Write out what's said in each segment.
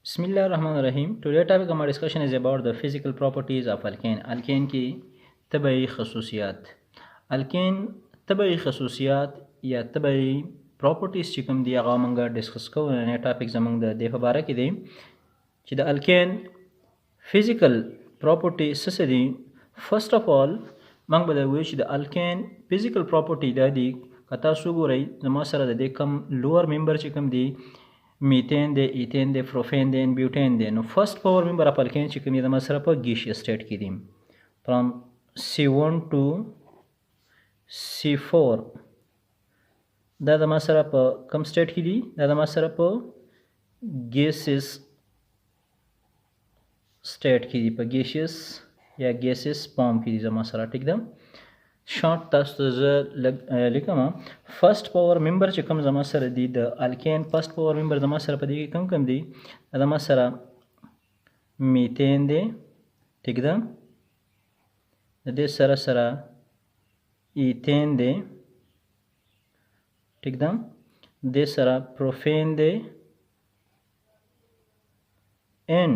Bismillah ar-Rahman ar-Rahim. Today topic of our discussion is about the physical properties of alkane. Alkane की तबई खसूसियात. alkane तबई खसूसियात या तबई properties چې کوم دي هغه موږ ډیسکس کوو. نه ټاپک زموږ د دې په اړه کې دی چې د alkane physical property څه دي. First of all موږ به وایو چې د alkane physical property دا دي کتا سو ګورئ زما سره د دې کم lower member چې کوم دي میتین دی، ایتین دی، پروفین دی، بیوټین دی. نو فرست پاور ممبر اف الکین چې کوم دی د مسره په ګیشیس سټیټ کې دي فرام C1 to C4 دا د مسره په کم سټیټ کې دي دا د مسره په ګیسیس سټیټ کې دي په ګیشیس یا ګیسیس فارم کې دي د مسره ټیک ده. شارټ تاسو زه لیکم فرست پاور ممبر چې کوم زما سره دی د الکین فرست پاور ممبر زما سره په دې کې کم دی زما سره میتین دی ټیک ده د دې سره سره ایتین دی ټیک ده د سره پروفین دی and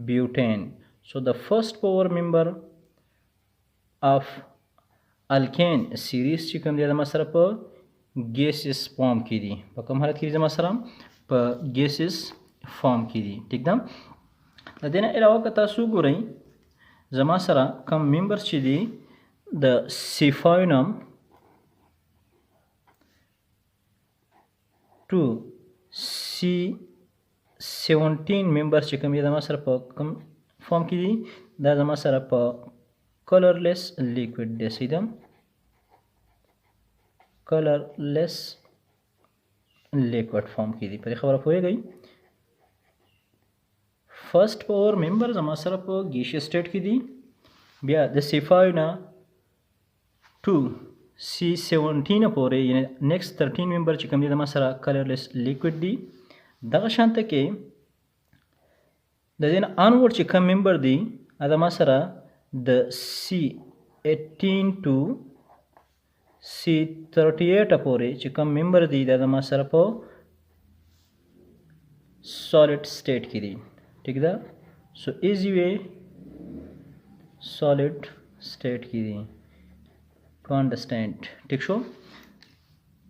butane. So the first power member of alkane series چې کوم دی د مسره په gaseous form کې دي په کوم حالت کې دي د مسره په gaseous form کې دي ټیک ده. د دې نه علاوه که تاسو ګورئ زما سره کوم ممبرز چې دي د C5 to C17 ممبرز چې کوم دي د مسره په کوم فارم کې دي دا زما سره په colorless liquid دی سیدم colorless liquid form کې دي په خبره پوهیږئ. فرست پاور ممبر زما سره په ګیشیس سټیټ کې دي بیا د C5 نه to C17 پورې یعنی نیکسٹ 13 ممبر چې کوم دي زما سره colorless liquid دي. دغه شانته کې د دې نه انورډ چې کوم ممبر دي زما سره د C18 to C38 پورې چې کوم ممبر دی دا زما سره په solid state کې دي ټیک ده. سو ایزی وی solid state کې دي to understand ټیک شو.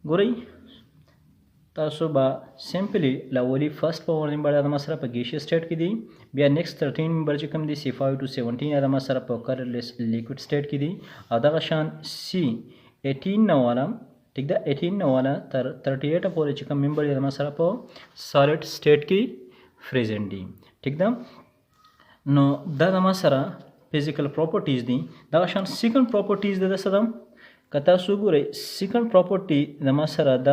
ګورئ تاسو به سمپلی لاولي فرست پاور ممبر د مسره په ګیشیس سټیټ کې دي بیا نیکسٹ 13 ممبر چې کوم دي C5 to 17 د مسره په کلرلیس لیکوډ سټیټ کې دي او دغه شان C18 نه والا ټیک ده 18 نه والا تر 38 پورې چې کوم ممبر د مسره په سالډ سټیټ کې پریزنت دي ټیک ده. نو دا د مسره فزیکل پراپرټیز دي. دغه شان سیکنډ پراپرټیز د سدم کتا سو ګورئ سیکنډ پراپرټی د مسره د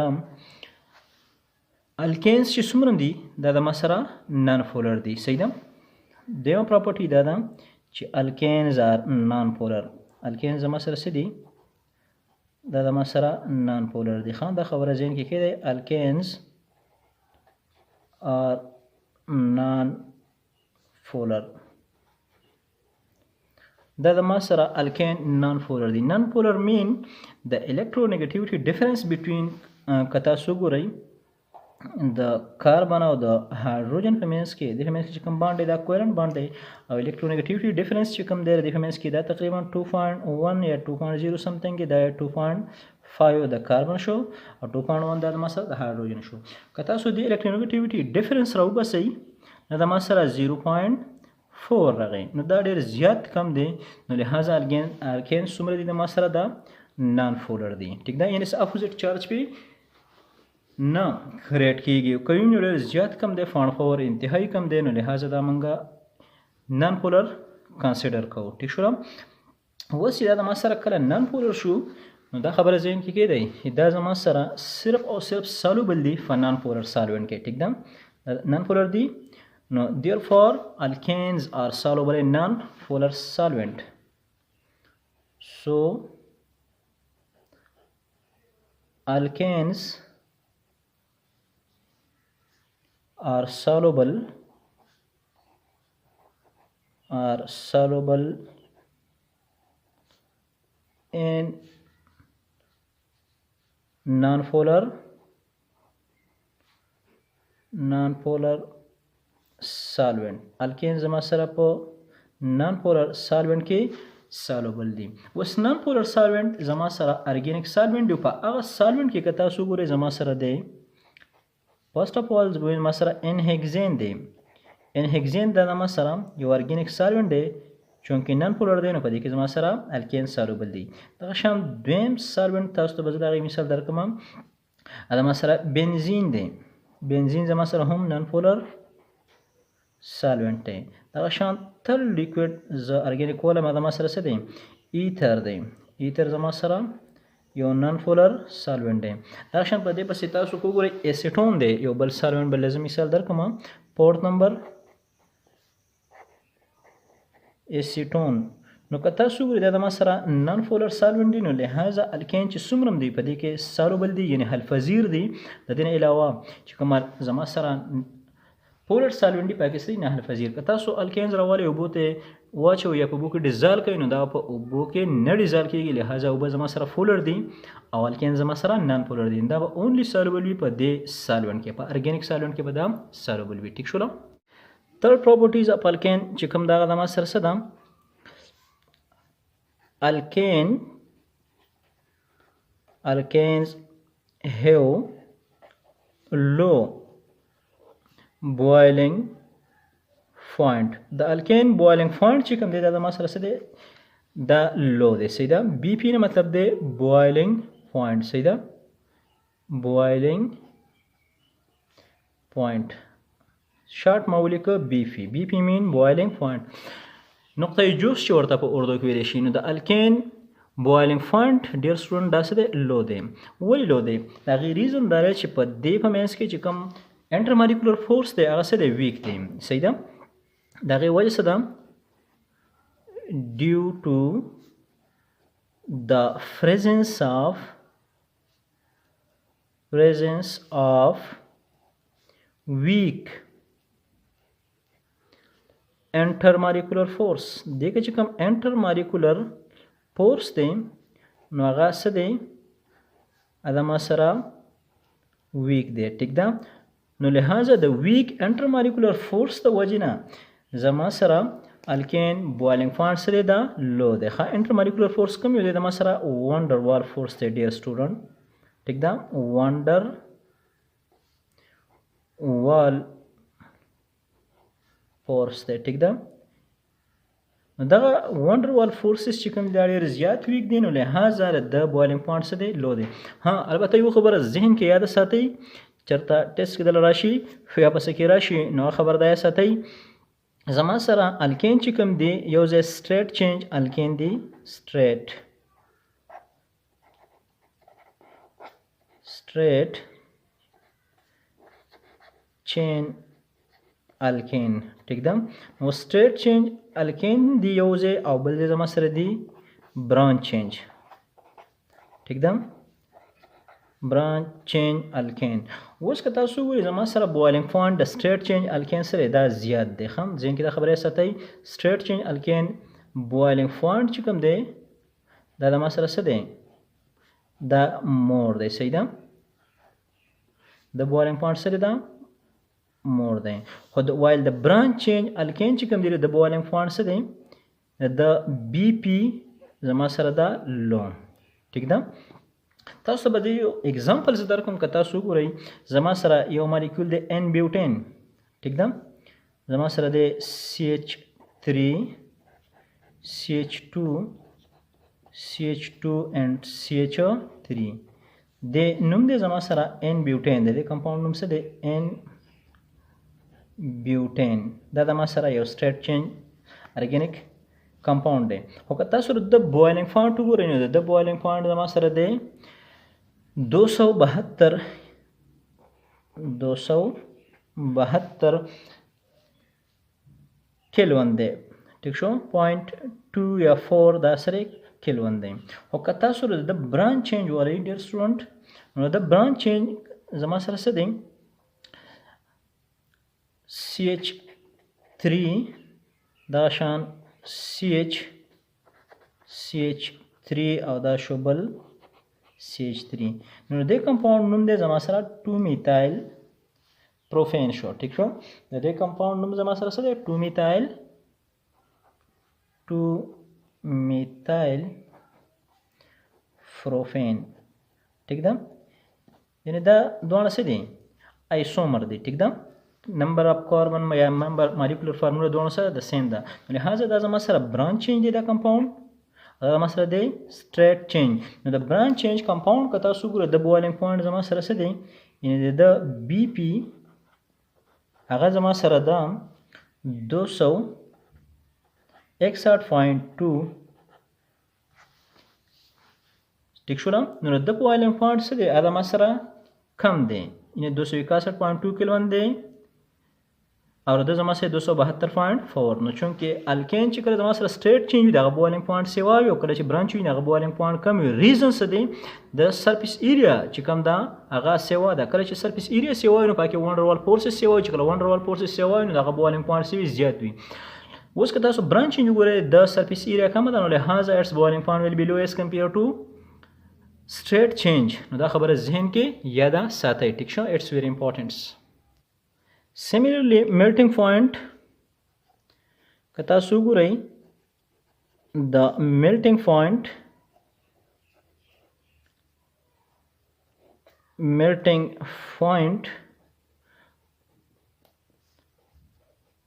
الکینز چې څومره دي دا د مسره نان پولر دي صحیح ده. دیمه پراپرټی دا ده چې الکینز آر نان پولر. الکینز د مسره څه دي دا د مسره نان پولر دي. خان دا خبره ذهن کې کېده الکینز آر نان پولر دا د مسره الکین نان پولر دي. نان پولر مین د الکترونیګیټیویټي ډیفرنس بټوین کتا سو ګورئ د کاربن او د هایدروجن په منځ کې د منځ کې کوم باند دی دا کوولنت باند دی او الکترونیګیټیویټي ډیفرنس چې کوم دی د منځ کې دا تقریبا 2.1 یا 2.0 سمثینګ دی دا 2.5 د کاربن شو او 2.1 د مسره د هایدروجن شو. کته سو د الکترونیګیټیویټي ډیفرنس راو بسئ نو د مسره 0.4 راغی نو دا ډیر زیات کم دی نو لہذا الکین څومره دي د مسره دا نان پولر دي ټیک ده. یعنی اپوزیټ چارج په نه کریټ کیږي کوم یو ډیر زیات کم دی فان پاور انتهایی کم دی نو لہذا دا منګه نان پولر کنسیډر کوو ټیک شو. اوس دا د مسره کله نان پولر شو نو دا خبره ذهن کې کېدی دا زما سره صرف او صرف سالوبل دی په نان پولر سالوینټ کې ټیک ده نان پولر دی نو therefore alkanes are soluble in non polar solvent. So alkanes are soluble in non-polar نان پولر سالوینټ. الکین زما سره په نان پولر سالوینټ کې سالوبل دي. اوس نان پولر سالوینټ زما سره ارګینیک سالوینټ دی. په هغه سالوینټ کې که تاسو ګورئ زما سره دی فرست اف آل زما سره ان هیګزین دی. ان هیګزین دا زما سره یو ارګینیک سالوینټ دی چونکې نن پولر دی نو په دې کې زما سره الکین سالوبل دی. دغه شان دویم سالوینټ تاسو ته به زه د هغې مثال درکړم. دا زما سره بنزین دی. بنزین زما سره هم نن پولر سالوینټ دی. دغه شان تل لیکویډ زه ارګینیک ولم زما سره څه دی ایتر دی. ایتر زما سره یو نن پولر سالوینټ دی. دغه شان په دې پسې تاسو وګورئ ایسیټون دی یو بل سالوینټ بل زه مثال درکړم. پورټ نمبر ایسیټون. نو که تاسو وګورئ دا زما سره نن پولر سالوینټ دی نو لهذا الکین چې څومره دی په دې کې سالوبل دی یعنی حل پذیر دی. د دې نه علاوه چې کوم زما سره پولر سالوینټ دی پاکستاني نه حل پذیر. که تاسو الکینز راوالئ اوبو ته واچو یا په اوبو کې ډیزالو کوئ نو دا په اوبو کې نه ډیزال کېږي لهذا اوبه زما سره پولر دي او الکین زما سره نان پولر دي. دا به اونلی سالوبل وي په دې سالوینټ کې. په ارګینیک سالوینټ کې به دا سالوبل وي. ټیک شوله. تھرڈ پراپرټیز اف الکین چې کوم دغه زما سره څه ده alkanes have low boiling point. د alkane boiling point چې کوم دی دا زما سره څه دی دا لو دی. صحیح ده. بی پی نه مطلب دی boiling point. صحیح ده. boiling point شارټ ما ولیکه بی پی. بی پی مین boiling point. نقطه جوش چې ورته په اردو کې ویلی شي نو د الکین بوایلینګ پوینټ ډیر سټوډنټ داسې دی لو دی. ولې لو دی؟ د هغې ریزن دا دی چې په دې په منځ کې چې کوم انټرمالیکولر فورس دی هغه څه دی ویک دی. صحیح ده. د هغې وجه څه ده ډیو ټو د presence of weak انټرمالیکولر فورس. دې کې چې کوم انټرمالیکولر فورس دی نو هغه څه دی زما سره ویک دی. ټیک ده. نو لهذا د ویک انټرمالیکولر فورس د وجې نه زما سره الکین بوایلینګ پوینټ څه دی دا لو دی. ښه انټرمالیکولر فورس کوم یو دی زما سره وانډر وال فورس دی ډیر سټوډنټ. ټیک ده. وانډر وال فورس دی. ټیک ده. نو دغه وانډر وال فورسز چې کوم دی ډېر زیات ویک دی نو لهذا د بوایلینګ پوینټ څه دی لو دی. ها البته یو خبره ذهن کې یاد ساتئ چېرته ټیسټ کې دله راشي یا پسې کې راشي نو خبر دا یې ساتئ زما سره الکین چې کوم دی یو ځای سټریټ چینج الکین دی سټریټ چین الکین. ټیک ده. نو سټریټ چینج الکین دی یو ځای او بل ځای زما سره دی برانچ چینج. ټیک ده. برانچ چینج الکین. اوس که تاسو وګورئ زما سره بوایلینګ پوینټ د سټریټ چینج الکین سره دا زیات دی. ښه ذهن کې دا خبره یې ساتئ سټریټ چینج الکین بوایلینګ پوینټ چې کوم دی دا زما سره څه دی دا مور دی. صحیح ده. د بوایلینګ پوینټ سره دا مور دی. خو وایل د برانچ چینج الکین چې کوم دی د بوایلینګ پوینټ څه دی د بی پی زما سره دا لو. ټیک ده. تاسو به د یو اگزامپل زه درکړم که تاسو وګورئ زما سره یو مالیکول دی ان بیوټین. ټیک ده. زما سره دی CH3 CH2 and CH3 د نوم دی زما سره ان بیوټین دی. د کمپاوند نوم څه دی ان بیوټین. دا زما سره یو سټریټ چینج ارګینیک کمپاوند دی. خو که تاسو د بوایلینګ پوینټ وګورئ نو د بوایلینګ پوینټ زما سره دی 272 کیلوین دی. ټیک شو. 0.2 یا 4 دا سره کیلوین دی. خو که تاسو د برانچ چینج وګورئ ډیر سټوډنټ نو د برانچ چینج زما سره څه دی CH3 دا شان CH3 او دا شوبل CH3. نو د کمپاوند نوم دی زما سره 2 میتایل پروفین شو ٹھیک شو د دې کمپاوند نوم زما سره څه دی 2 میثایل پروفین ٹھیک ده یعنی دا دوه څه دي ایسومر دي ټیک ده نمبر اف کاربن یا نمبر مالیکولر فارمولا دوه سره د سیم ده لہذا دا زما سره برانچ چینج دی دا کمپاوند دا مثلا دی سټریټ چینج نو د برانچ چینج کمپاوند که تاسو ګورئ د بوایلینګ پوینټ زما سره څه دی یعنی د بی پی هغه زما سره ده 261.2 ټیک شو نو د بوایلینګ پوینټ څه دی هغه ما سره کم دی یعنی 261.2 کلوین دی اور د زما سره 272.4 نو چونکه الکین چې کله زما سره سټریټ چینج دا بوایلینګ پوینټ سیوا یو کله چې برانچ وي هغه بوایلینګ پوینټ کم وي ریزن څه دی د سرفیس ایریا چې کم دا هغه سیوا ده کله چې سرفیس ایریا سیوا نو پکې وانډروال فورسز سیوا چې کله وانډروال فورسز سیوا نو هغه بوایلینګ پوینټ سیوي زیات وي اوس که تاسو برانچ چینج وګورئ د سرفیس ایریا کم ده نو لہذا اټس بوایلینګ پوینټ ویل بی لو ایز کمپیر ټو سټریټ چینج نو دا خبره ذهن کې یاد ساتئ ټیک شو اټس ویری امپورټنٹ Similarly, melting point kata sugurai the melting point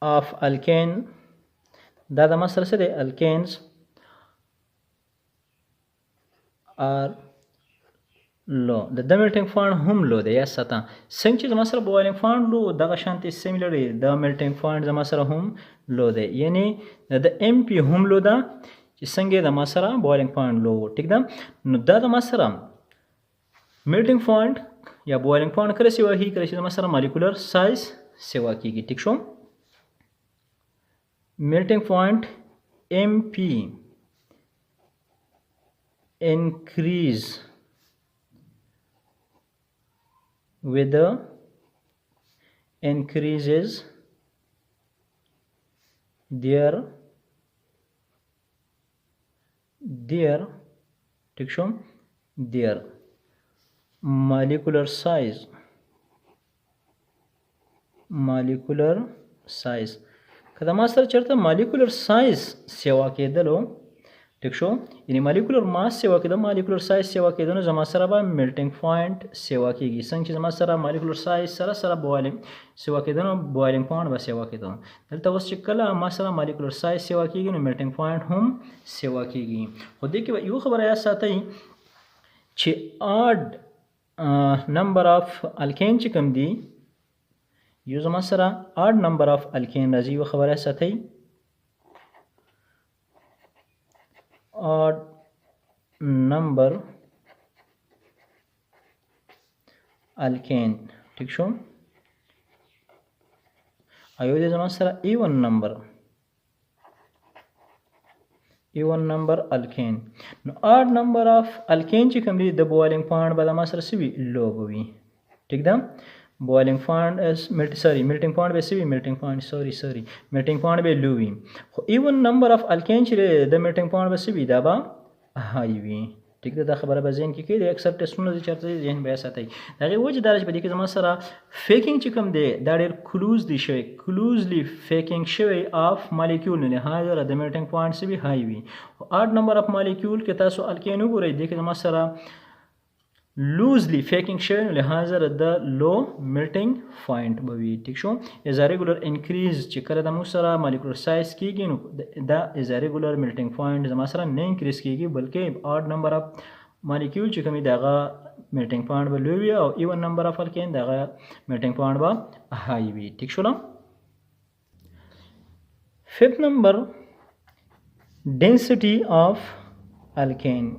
of alkane da masala se de alkanes are لو د melting point هم لو دی یا ستا څنګه چې زما سره boiling point لو دغه شانتي سیمیلر دی د melting point زما سره هم لو دی یعنی د MP هم لو ده چې څنګه د ما سره boiling point لو ټیک ده نو دا د ما سره melting point یا boiling point کله سیوا هی کله چې د ما سره molecular size سیوا کیږي ټیک شو melting point MP increase with the increases their ٹھیک شو their molecular size کله ما سره چرته molecular size سیوا کېدلو ٹھیک شو یعنی molecular mass سیوا کېدو molecular size سیوا کېدو نو زما سره به melting point سیوا کېږي څنګه چې زما سره molecular size سره boiling سیوا کېدو نو boiling point به سیوا کېدو دلته اوس چې کله ما سره molecular size سیوا کېږي نو melting point هم سیوا کېږي خو دې کې یو خبره یاد ساتئ چې odd number of alkane چې کوم دي یو زما سره odd number of alkane راځي یو خبره یاد ساتئ odd number alkane ٹھیک شو ایو دې زما سره even number alkane نو odd number of alkane چې کوم دي د boiling point به زما سره سوي لو وي ټیک ده boiling point is melting point به سوي melting point به لو وي خو even number of alkane چې د melting point به سوي دا به هاي وي ټیک ده دا خبره به ذهن کې کېږي اکثر ټیسټونه چې چرته ذهن بیا ساتي هغه وجه دا چې په دې کې زما سره فیکینګ چې کوم دی دا ډېر کلوزلی فیکینګ شوی اف مالیکول نه لهدا د melting point سوي هاي وي او odd number of molecule کې تاسو الکین وګورئ دې کې زما سره loosely faking شوی نو لہذا د لو melting point به وي ټیک شو از ریګولر انکریز چې کله د مو سره molecular size کیږي نو دا از ریګولر melting point زما سره نه انکریز کیږي بلکې odd number of molecule چې کومي دغه melting point به لوی وي او even number of alkane دغه melting point به high وي ټیک شو fifth number density of alkane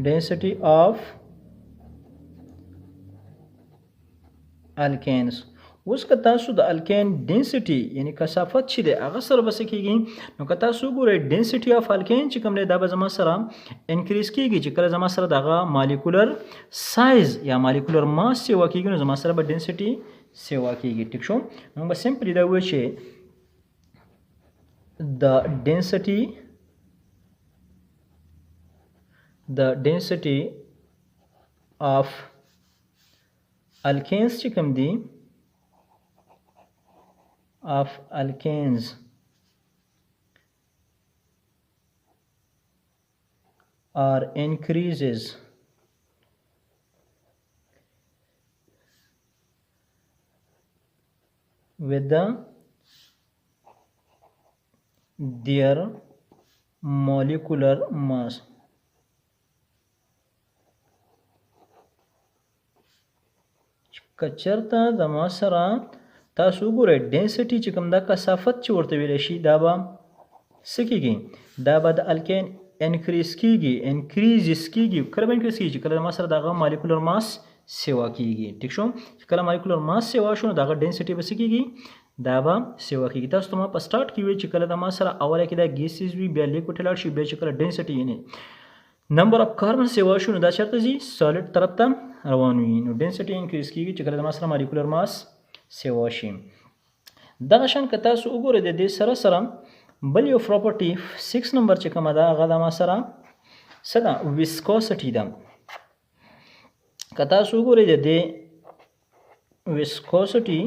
density of alkanes اوس که تاسو د الکین ډینسټي یعنی کثافت چې د هغه سره بس کېږي نو که تاسو ګورئ ډینسټي اف الکین چې کوم دی دا به زما سره انکریز کېږي چې کله زما سره دغه مالیکولر سایز یا مالیکولر ماس سیوا کېږي نو زما سره به ډینسټي سیوا کېږي ټیک شو نو به سمپلی دا وایو چې the density of alkanes چې کوم دي of alkanes are increases with their molecular mass. کچرته زما سره تاسو وګورئ ډینسټي چې کوم دا کثافت چې ورته ویلی شي دا به څه کېږي دا به د الکین انکریز کېږي انکریزز کېږي کله به انکریز کېږي چې کله زما سره د هغه مالیکولر ماس سیوا کېږي ټیک شو چې کله مالیکولر ماس سیوا شو نو د هغه ډینسټي به څه کېږي دا به سیوا کېږي تاسو ته ما په سټارټ کې ویل چې کله د ما سره اوله کې دا ګیسز وي بیا لیکوډ لاړ شي بیا چې کله ډینسټي یعنې نمبر اف کاربن سیوا شو نو دا چېرته ځي سالډ طرف ته روان وي نو ډینسټي انکریز کېږي چې کله د ما سره مالیکولر ماس سیوا شي دغه شان که تاسو وګورئ د دې سره سره بل یو پراپرټي 6 نمبر چې کومه ده هغه د ما سره څه ده ویسکوسټي ده که تاسو وګورئ د دې ویسکوسټي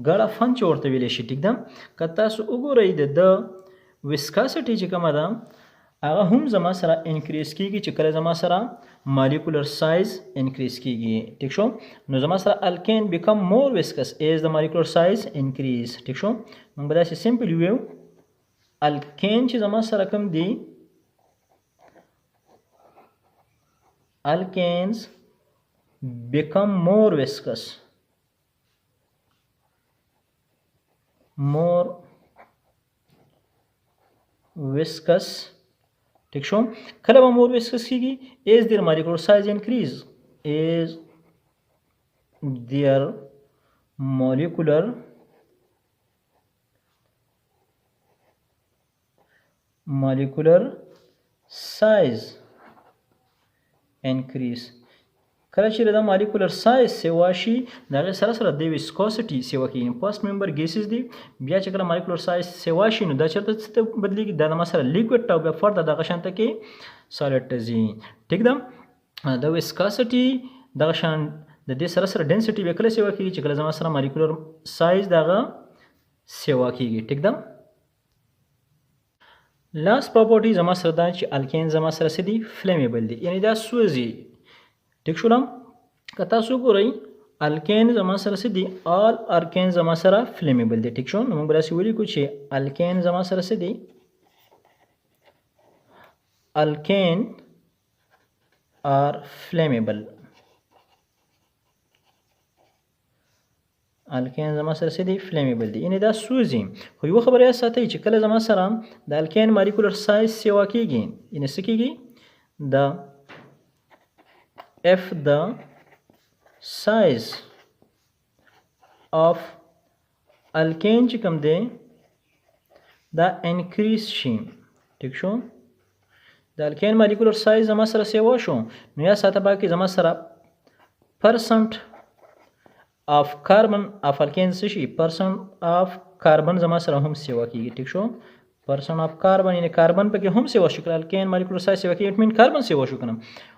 ګړه فن چې ورته ویلی شي ټیک ده که تاسو وګورئ د ویسکاسټي چې کومه ده هغه هم زما سره انکریز کېږي چې کله زما سره مالیکولر سایز انکریز کېږي ټیک شو نو زما سره الکین بیکم مور ویسکس ایز د مالیکولر سایز انکریز ټیک شو موږ به داسې سمپل ویو الکین چې زما سره کوم دي alkanes become more viscous ٹھیک شو کله به more viscous کیږي as their molecular size increase as their molecular size increase کله چې د مالیکولر سایز سیوا شي د هغې سره سره د ویسکوسټي سیوا کېږي فرست ممبر ګیسز دي بیا چې کله مالیکولر سایز سیوا شي نو دا چېرته څه ته بدلېږي دا د ما سره لیکوډ ته او بیا فرده دغه شان ته کې سالډ ته ځي ټیک ده د ویسکاسټي دغه شان د دې سره سره ډینسټي بیا کله سیوا کېږي چې کله زما سره مالیکولر سایز د هغه سیوا کېږي ټیک ده لاست پراپرټي زما سره دا چې الکین زما سره څه دي فلیمیبل دي یعنې دا سوځي ټیک شولم که تاسو وګورئ الکین زما سره څه دي آل ارکین زما سره فلیمیبل دي ټیک شو نو موږ به داسې ولیکو چې الکین زما سره څه دي الکین آر فلیمیبل الکین زما سره څه دي فلیمیبل دي یعنې دا سوځي خو یوه خبره یاد ساتئ چې کله زما سره د الکین مالیکولر سایز سیوا کېږي یعنې څه کېږي د if the size of alkane چې کوم دی دا انکریز شي ټیک شو د الکین مالیکولر سایز زما سره سیوا شو نو یا ساته باقي زما سره پرسنټ of carbon of alkanes څه شي پرسنټ of carbon زما سره هم سیوا کېږي ټیک شو پرسنټ of carbon یعنې کاربن پکې هم سیوا شو کله الکین مالیکولر سایز سیوا کېږي اټ مین کاربن سیوا شو که نه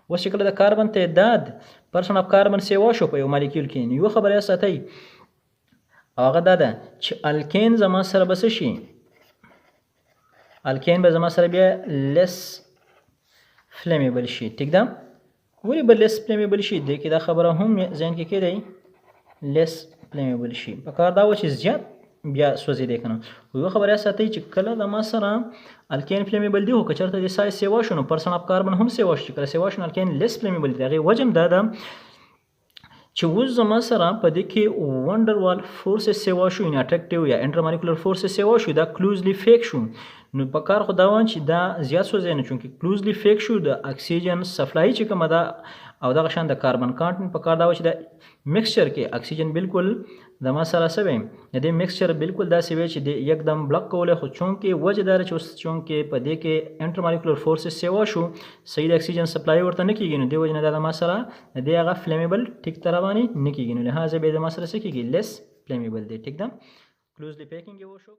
اوس چې کله د کاربن تعداد پرسنټ اف کاربن سیوا شو په یو مالیکول کې نو یوه خبره یاد ساتئ او هغه دا ده چې الکین زما سره به څه شي الکین به زما سره بیا لیس فلیمیبل شي ټیک ده ولې به لیس فلیمیبل شي دې کې دا خبره هم ذهن کې کېدی لیس فلیمیبل شي په کار دا و چې زیات بیا سوځېدی که نه خو یوه خبره یاد ساتئ چې کله د ما سره الکین فلیمیبل دي خو که چېرته د سایز سیوا شو نو پرسنټ اف کاربن هم سیوا شو چې کله سیوا شو نو الکین لیس فلیمیبل دي د هغې وجه هم دا ده چې اوس زما سره په دې کې ونډروال فورسز سیوا شو یعنې اټریکټیو یا انټرمالیکولر فورسز سیوا شو دا کلوزلی فیک شو نو په کار خو دا وان چې دا زیات سوځی نه چونکې کلوزلی فیک شو د اکسیجن سپلای چې کومه ده او دغه شان د کاربن کانټنټ په کار دا و چې د مکسچر کې اکسیجن بالکل د ما سره څه وی د دې مکسچر بالکل داسې وی چې د یکدم بلاک کولی خو چونکې وجه دا ده چې اوس چونکې په دې کې انټرمالیکولر فورسز سیوا شو صحیح د اکسیجن سپلای ورته نه کېږي نو دې وجې نه دا د ما سره د دې هغه فلیمیبل ټیک ته روانې نه کېږي نو لهذا به د ما سره څه کېږي لیس فلیمیبل دی ټیک ده کلوزلی پیکینګ یې وشو